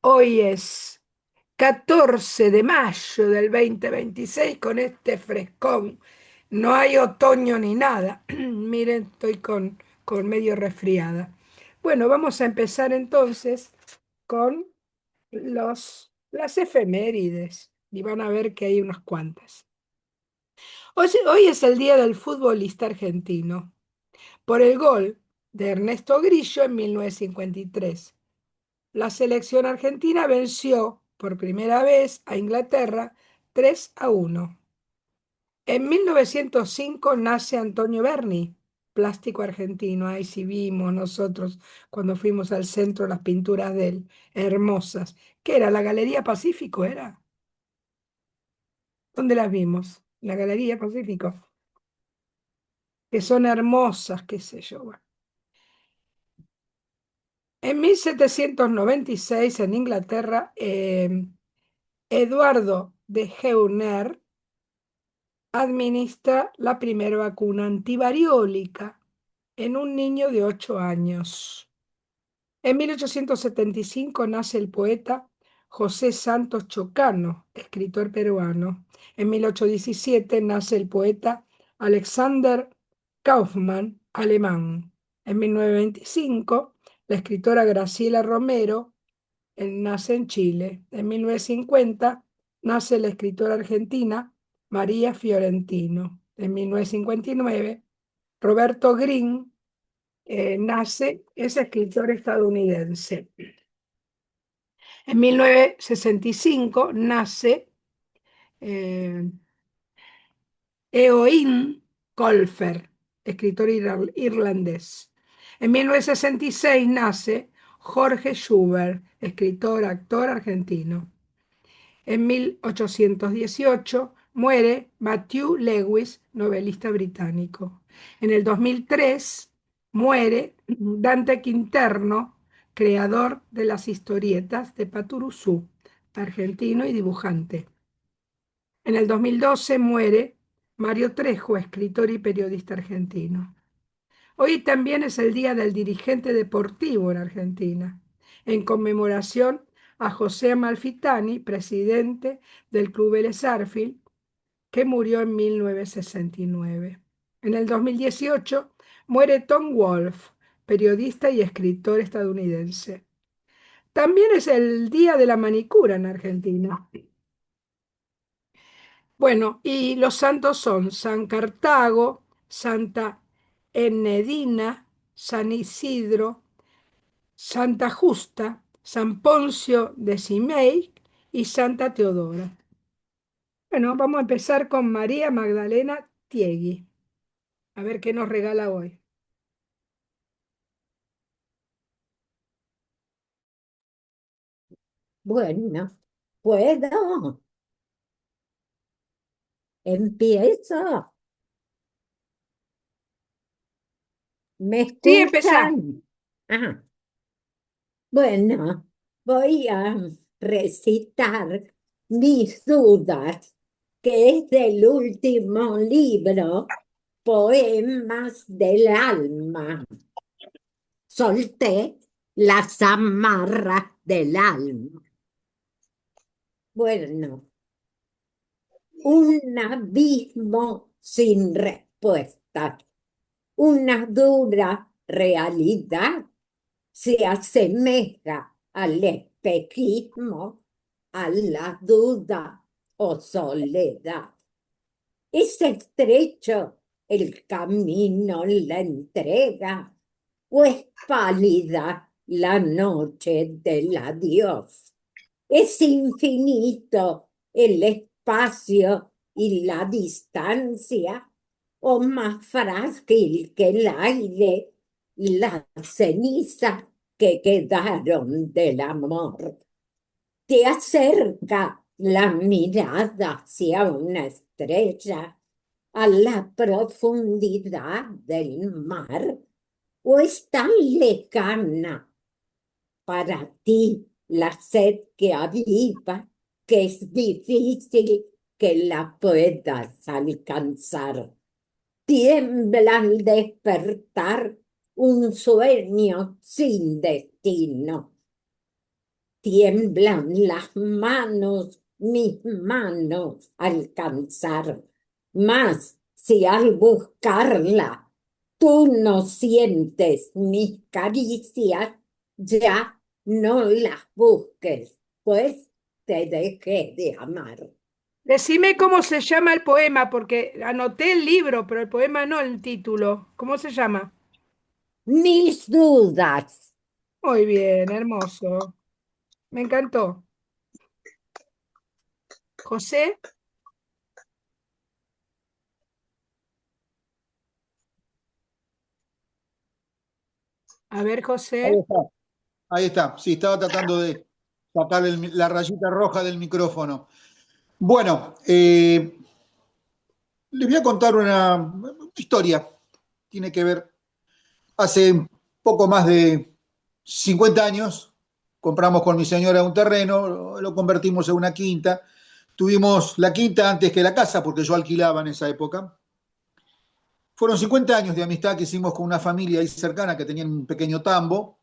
Hoy es 14 de mayo del 2026 con este frescón. No hay otoño ni nada. Miren, estoy con medio resfriada. Bueno, vamos a empezar entonces con las efemérides y van a ver que hay unas cuantas. Hoy es el Día del Futbolista Argentino por el gol de Ernesto Grillo en 1953. La selección argentina venció por primera vez a Inglaterra 3-1. En 1905 nace Antonio Berni, plástico argentino. Ahí sí vimos nosotros cuando fuimos al centro las pinturas de él, hermosas. ¿Qué era? ¿La Galería Pacífico era? ¿Dónde las vimos? La Galería Pacífico, que son hermosas, qué sé yo. Bueno. En 1796 en Inglaterra, Eduardo de Geuner administra la primera vacuna antivariólica en un niño de 8 años. En 1875 nace el poeta José Santos Chocano, escritor peruano. En 1817 nace el poeta Alexander Kaufmann, alemán. En 1925, la escritora Graciela Romero nace en Chile. En 1950 nace la escritora argentina María Fiorentino. En 1959, Roberto Greene es escritor estadounidense. En 1965 nace eh, Eoin Colfer, escritor irlandés. En 1966 nace Jorge Schubert, escritor, actor argentino. En 1818 muere Matthew Lewis, novelista británico. En el 2003 muere Dante Quinterno, creador de las historietas de Paturuzú, argentino y dibujante. En el 2012 muere Mario Trejo, escritor y periodista argentino. Hoy también es el Día del Dirigente Deportivo en Argentina, en conmemoración a José Amalfitani, presidente del Club Vélez Arfield, que murió en 1969. En el 2018 muere Tom Wolfe, periodista y escritor estadounidense. También es el Día de la Manicura en Argentina. Bueno, y los santos son San Cartago, Santa Enedina, San Isidro, Santa Justa, San Poncio de Cimei y Santa Teodora. Bueno, vamos a empezar con María Magdalena Tiegui. A ver qué nos regala hoy. Bueno, puedo, empiezo. ¿Me Sí, empezá. escuchan? Ah, bueno, voy a recitar mis dudas, que es del último libro, Poemas del Alma. Solté las amarras del alma. Bueno, un abismo sin respuesta. Una dura realidad se asemeja al espejismo, a la duda o soledad. Es estrecho el camino, la entrega, o es pálida la noche del adiós. Es infinito el espacio y la distancia, o más frágil que el aire y la ceniza que quedaron del amor. Te acerca la mirada hacia una estrella, a la profundidad del mar, o es tan lejana para ti la sed que aviva, que es difícil que la puedas alcanzar. Tiembla al despertar un sueño sin destino. tiemblan las manos, mis manos alcanzar. Mas si al buscarla tú no sientes mis caricias, ya no las busques, pues te dejé de amar. Decime cómo se llama el poema, porque anoté el libro, pero el poema no el título. ¿Cómo se llama? Mis dudas. Muy bien, hermoso. Me encantó. José, a ver, Ahí José. está, ahí está. Sí, estaba tratando de sacar la rayita roja del micrófono. Bueno, les voy a contar una historia. Tiene que ver, hace poco más de 50 años, compramos con mi señora un terreno, lo convertimos en una quinta. Tuvimos la quinta antes que la casa, porque yo alquilaba en esa época. Fueron 50 años de amistad que hicimos con una familia ahí cercana que tenía un pequeño tambo.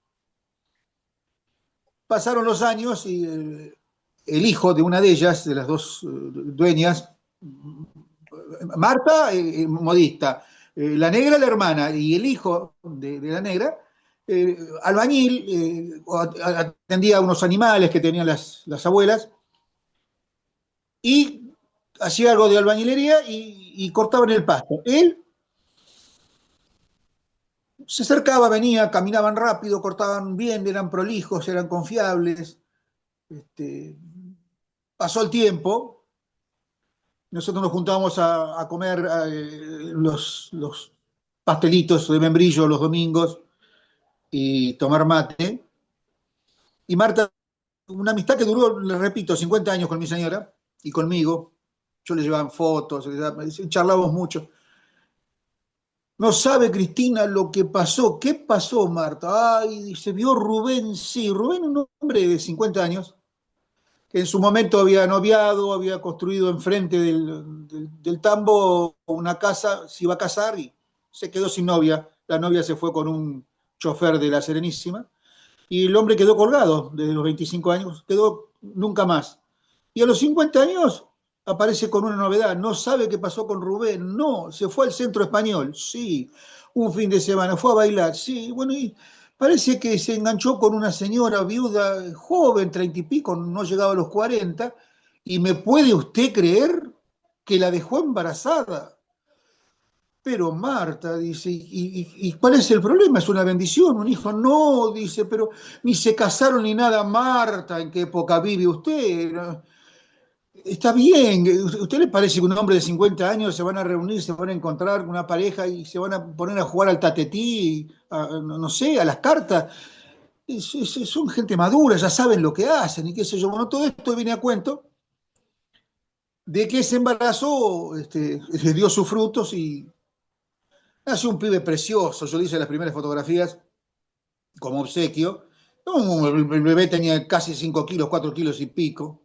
Pasaron los años y el hijo de una de ellas, de las dos dueñas, Marta, modista, la negra, la hermana, y el hijo de la negra, albañil, atendía a unos animales que tenían las abuelas, y hacía algo de albañilería y cortaban el pasto. Él se acercaba, venía, caminaban rápido, cortaban bien, eran prolijos, eran confiables. Este, pasó el tiempo, nosotros nos juntábamos a comer los pastelitos de membrillo los domingos y tomar mate. Y Marta, una amistad que duró, le repito, 50 años con mi señora y conmigo. Yo le llevaba fotos, charlábamos mucho. No sabe Cristina lo que pasó. ¿Qué pasó, Marta? Ay, se vio Rubén, sí, Rubén, un hombre de 50 años, que en su momento había noviado, había construido enfrente del tambo una casa, se iba a casar y se quedó sin novia. La novia se fue con un chofer de la Serenísima y el hombre quedó colgado desde los 25 años, quedó nunca más. Y a los 50 años aparece con una novedad, no sabe qué pasó con Rubén, no, se fue al centro español, sí, un fin de semana, fue a bailar, sí, bueno, y parece que se enganchó con una señora viuda joven, 30 y pico, no llegaba a los 40, y me puede usted creer que la dejó embarazada. Pero Marta dice, ¿y cuál es el problema? ¿Es una bendición? Un hijo no, dice, pero ni se casaron ni nada, Marta, ¿en qué época vive usted? ¿No? Está bien, ¿a usted le parece que un hombre de 50 años se van a reunir, se van a encontrar con una pareja y se van a poner a jugar al tatetí, no sé, a las cartas? Son gente madura, ya saben lo que hacen y qué sé yo. Bueno, todo esto viene a cuento de que ese embarazo dio sus frutos y nació un pibe precioso. Yo le hice las primeras fotografías como obsequio. No, el bebé tenía casi 5 kilos, 4 kilos y pico.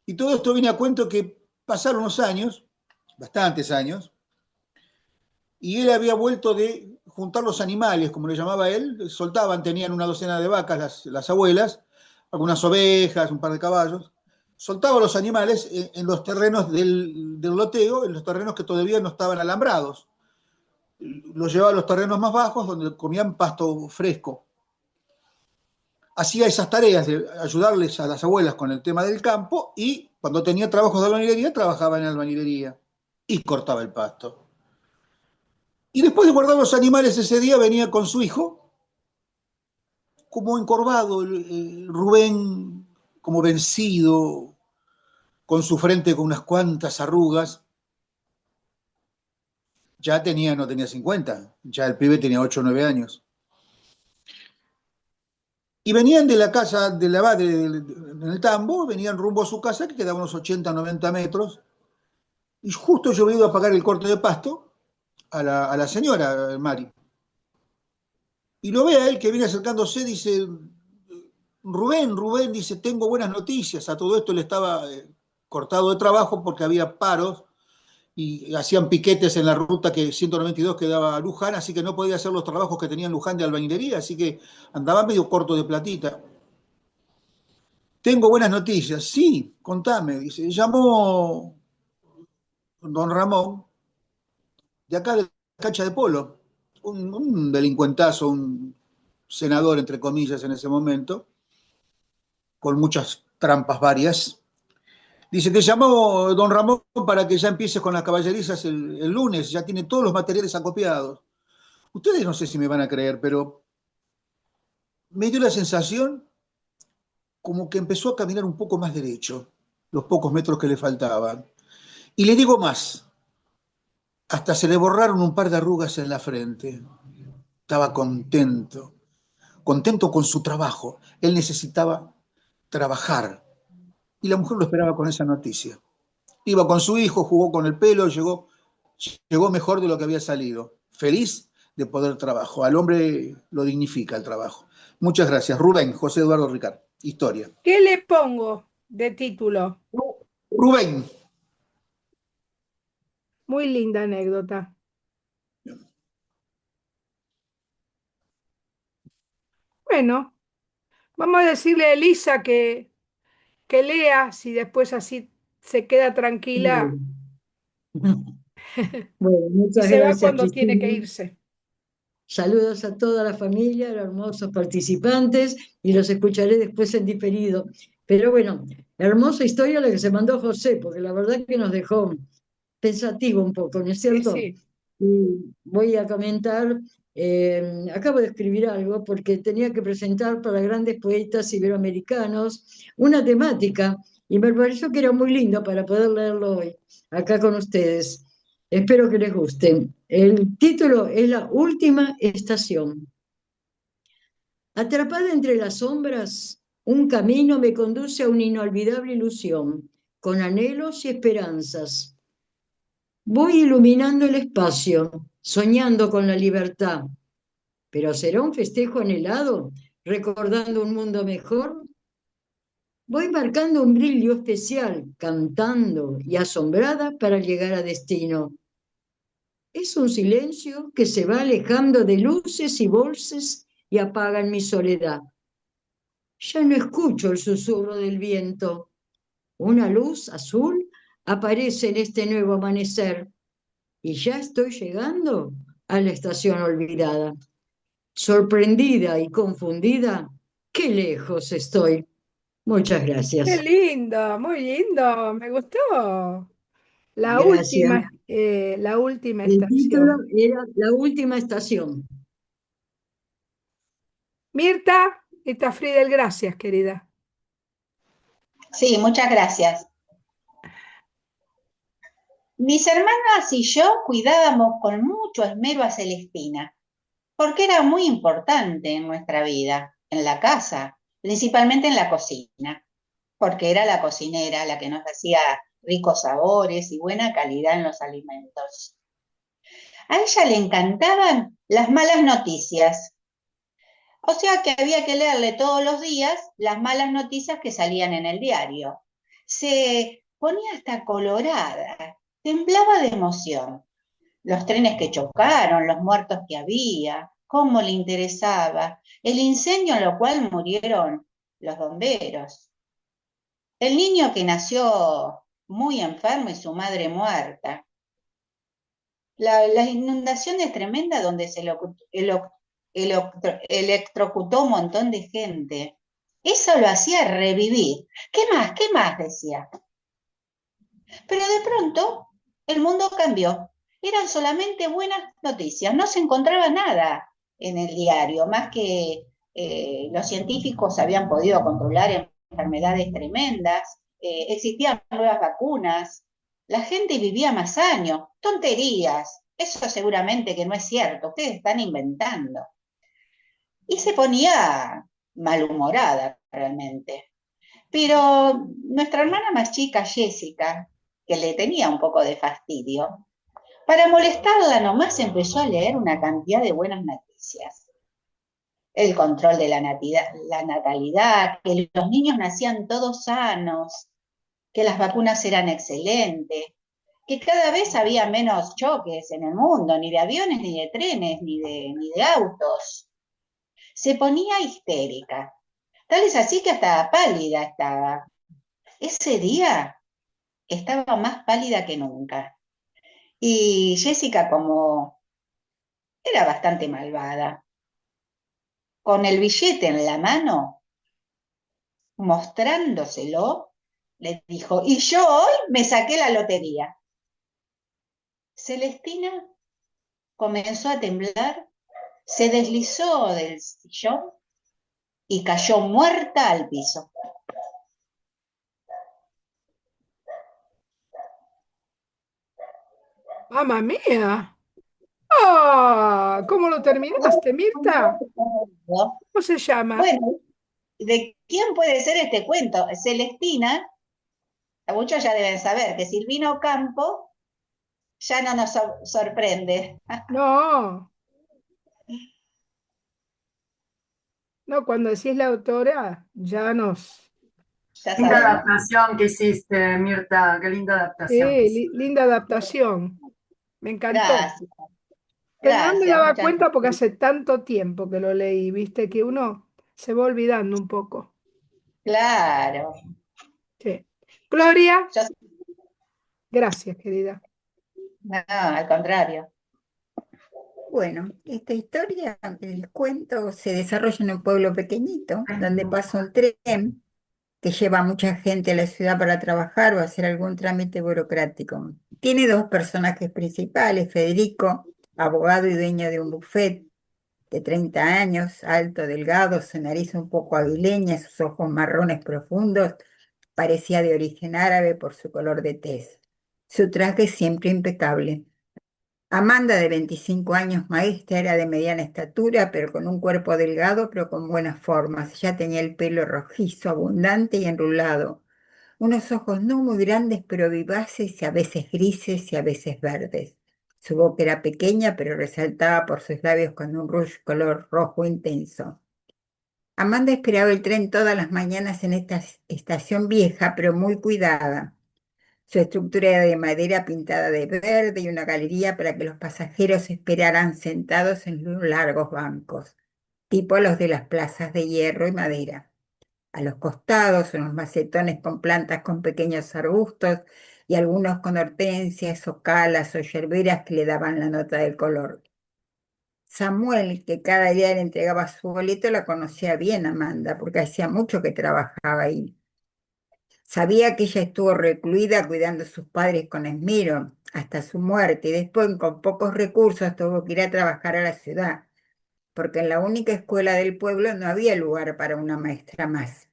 Y todo esto viene a cuento que pasaron los años, bastantes años, y él había vuelto de juntar los animales, como le llamaba él, soltaban, tenían una docena de vacas las abuelas, algunas ovejas, un par de caballos, soltaba los animales en los terrenos del loteo, en los terrenos que todavía no estaban alambrados. Los llevaba a los terrenos más bajos donde comían pasto fresco. Hacía esas tareas de ayudarles a las abuelas con el tema del campo y cuando tenía trabajos de albañilería, trabajaba en albañilería y cortaba el pasto. Y después de guardar los animales ese día venía con su hijo, como encorvado, Rubén, como vencido, con su frente con unas cuantas arrugas. Ya tenía, no tenía 50, ya el pibe tenía 8 o 9 años. Y venían de la casa de la madre en el tambo, venían rumbo a su casa, que quedaba unos 80 o 90 metros, y justo yo había ido a pagar el corte de pasto a la señora Mari. Y lo ve a él que viene acercándose, dice, Rubén, dice, tengo buenas noticias. A todo esto le estaba cortado de trabajo porque había paros y hacían piquetes en la ruta que 192 que daba a Luján, así que no podía hacer los trabajos que tenía en Luján de albañilería, así que andaba medio corto de platita. Tengo buenas noticias. Sí, contame, dice. Llamó don Ramón, de acá de la cancha de polo, un delincuentazo, un senador, entre comillas, en ese momento, con muchas trampas varias. Dice, te llamó don Ramón para que ya empieces con las caballerizas el lunes, ya tiene todos los materiales acopiados. Ustedes no sé si me van a creer, pero me dio la sensación como que empezó a caminar un poco más derecho, los pocos metros que le faltaban. Y le digo más, hasta se le borraron un par de arrugas en la frente. Estaba contento, contento con su trabajo. Él necesitaba trabajar. Y la mujer lo esperaba con esa noticia. Iba con su hijo, jugó con el pelo, llegó mejor de lo que había salido. Feliz de poder trabajo. Al hombre lo dignifica el trabajo. Muchas gracias. Rubén, José Eduardo Ricard. Historia. ¿Qué le pongo de título? Rubén. Muy linda anécdota. Bueno, vamos a decirle a Elisa que lea, si después así se queda tranquila Bueno, bueno, y muchas se va gracias, cuando tiene que Cristina. irse. Saludos a toda la familia, a los hermosos participantes, y los escucharé después en diferido. Pero bueno, hermosa historia la que se mandó José, porque la verdad que nos dejó pensativo un poco, ¿no es Sí, cierto? sí. Y voy a comentar, acabo de escribir algo porque tenía que presentar para grandes poetas iberoamericanos una temática, y me pareció que era muy lindo para poder leerlo hoy, acá con ustedes. Espero que les guste. El título es La última estación. Atrapada entre las sombras, un camino me conduce a una inolvidable ilusión, con anhelos y esperanzas. Voy iluminando el espacio, soñando con la libertad, pero ¿será un festejo anhelado, recordando un mundo mejor? Voy marcando un brillo especial, cantando y asombrada para llegar a destino. Es un silencio que se va alejando de luces y voces y apaga en mi soledad. Ya no escucho el susurro del viento. Una luz azul aparece en este nuevo amanecer y ya estoy llegando a la estación olvidada. Sorprendida y confundida, qué lejos estoy. Muchas Qué gracias. lindo, muy lindo, me gustó. Gracias. La última El título estación. era La última estación. Mirta, esta Friedel, gracias, querida. Sí, muchas gracias. Mis hermanas y yo cuidábamos con mucho esmero a Celestina, porque era muy importante en nuestra vida, en la casa, principalmente en la cocina, porque era la cocinera la que nos hacía ricos sabores y buena calidad en los alimentos. A ella le encantaban las malas noticias, o sea que había que leerle todos los días las malas noticias que salían en el diario. Se ponía hasta colorada, temblaba de emoción. Los trenes que chocaron, los muertos que había, cómo le interesaba, el incendio en lo cual murieron los bomberos, el niño que nació muy enfermo y su madre muerta, las inundaciones tremendas donde electrocutó un montón de gente. Eso lo hacía revivir. ¿Qué más? ¿Qué más? Decía. Pero de pronto el mundo cambió. Eran solamente buenas noticias. No se encontraba nada en el diario, más que los científicos habían podido controlar enfermedades tremendas, existían nuevas vacunas, la gente vivía más años. Tonterías. Eso seguramente que no es cierto. Ustedes están inventando. Y se ponía malhumorada realmente. Pero nuestra hermana más chica, Jessica, que le tenía un poco de fastidio, para molestarla nomás empezó a leer una cantidad de buenas noticias. El control de la natalidad, que los niños nacían todos sanos, que las vacunas eran excelentes, que cada vez había menos choques en el mundo, ni de aviones, ni de trenes, ni de autos. Se ponía histérica, Tal es así que hasta pálida estaba. Ese día estaba más pálida que nunca. Y Jessica, como era bastante malvada, con el billete en la mano, mostrándoselo, le dijo, y yo hoy me saqué la lotería. Celestina comenzó a temblar, se deslizó del sillón y cayó muerta al piso. ¡Mamma mía! ¡Ah! ¿Cómo lo terminaste, Mirta? ¿Cómo se llama? Bueno, ¿de quién puede ser este cuento? Celestina, muchos ya deben saber que Silvino Campo ya no nos sorprende. No, no, cuando decís la autora, ya nos... Ya Linda sabemos. adaptación que hiciste, Mirta, qué linda Sí, adaptación que hiciste. linda adaptación. Me encantó. Gracias, Pero no me gracias, daba muchas cuenta porque gracias. hace tanto tiempo que lo leí, viste, que uno se va olvidando un poco. Claro. Sí. Gloria, Yo, gracias, querida. no, al contrario. Bueno, esta historia, el cuento, se desarrolla en un pueblo pequeñito, donde pasa un tren que lleva a mucha gente a la ciudad para trabajar o hacer algún trámite burocrático. Tiene dos personajes principales, Federico, abogado y dueño de un buffet de 30 años, alto, delgado, su nariz un poco aguileña, sus ojos marrones profundos, parecía de origen árabe por su color de tez. Su traje siempre impecable. Amanda, de 25 años, maestra, era de mediana estatura, pero con un cuerpo delgado, pero con buenas formas. Ella tenía el pelo rojizo, abundante y enrulado, unos ojos no muy grandes, pero vivaces, y a veces grises y a veces verdes. Su boca era pequeña, pero resaltaba por sus labios con un rouge color rojo intenso. Amanda esperaba el tren todas las mañanas en esta estación vieja, pero muy cuidada. Su estructura era de madera pintada de verde y una galería para que los pasajeros esperaran sentados en los largos bancos, tipo los de las plazas de hierro y madera. A los costados, unos macetones con plantas con pequeños arbustos y algunos con hortensias o calas o yerberas que le daban la nota del color. Samuel, que cada día le entregaba su boleto, la conocía bien Amanda, porque hacía mucho que trabajaba ahí. Sabía que ella estuvo recluida cuidando a sus padres con esmero hasta su muerte y después, con pocos recursos, tuvo que ir a trabajar a la ciudad, porque en la única escuela del pueblo no había lugar para una maestra más.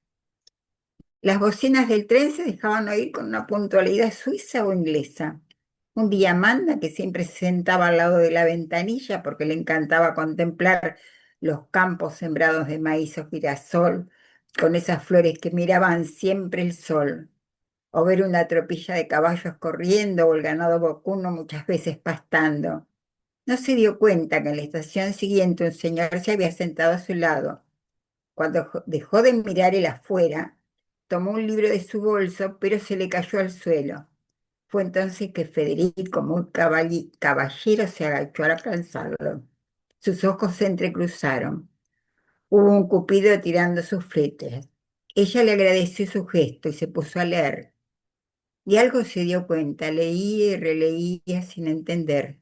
Las bocinas del tren se dejaban oír con una puntualidad suiza o inglesa. Un día Amanda, que siempre se sentaba al lado de la ventanilla porque le encantaba contemplar los campos sembrados de maíz o girasol, con esas flores que miraban siempre el sol, o ver una tropilla de caballos corriendo o el ganado vacuno muchas veces pastando. No se dio cuenta que en la estación siguiente un señor se había sentado a su lado. Cuando dejó de mirar el afuera, tomó un libro de su bolso, pero se le cayó al suelo. Fue entonces que Federico, muy caballero, se agachó al alcanzarlo. Sus ojos se entrecruzaron. Hubo un cupido tirando sus fletes. Ella le agradeció su gesto y se puso a leer. Y algo se dio cuenta, leía y releía sin entender.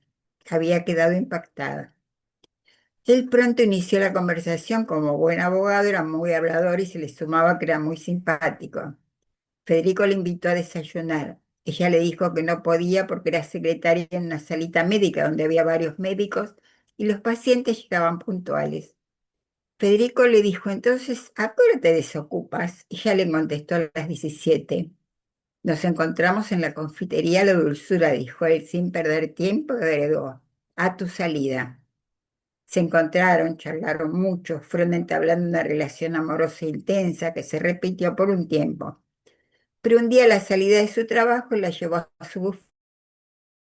Había quedado impactada. Él pronto inició la conversación. Como buen abogado, era muy hablador y se le sumaba que era muy simpático. Federico le invitó a desayunar. Ella le dijo que no podía porque era secretaria en una salita médica donde había varios médicos y los pacientes llegaban puntuales. Federico le dijo entonces: ¿a qué hora te desocupas? Y ella le contestó: a las 17. Nos encontramos en la confitería La Dulzura, dijo él sin perder tiempo, y agregó: a tu salida. Se encontraron, charlaron mucho, fueron entablando una relación amorosa intensa que se repitió por un tiempo. Pero un día, a la salida de su trabajo, la llevó a su bufete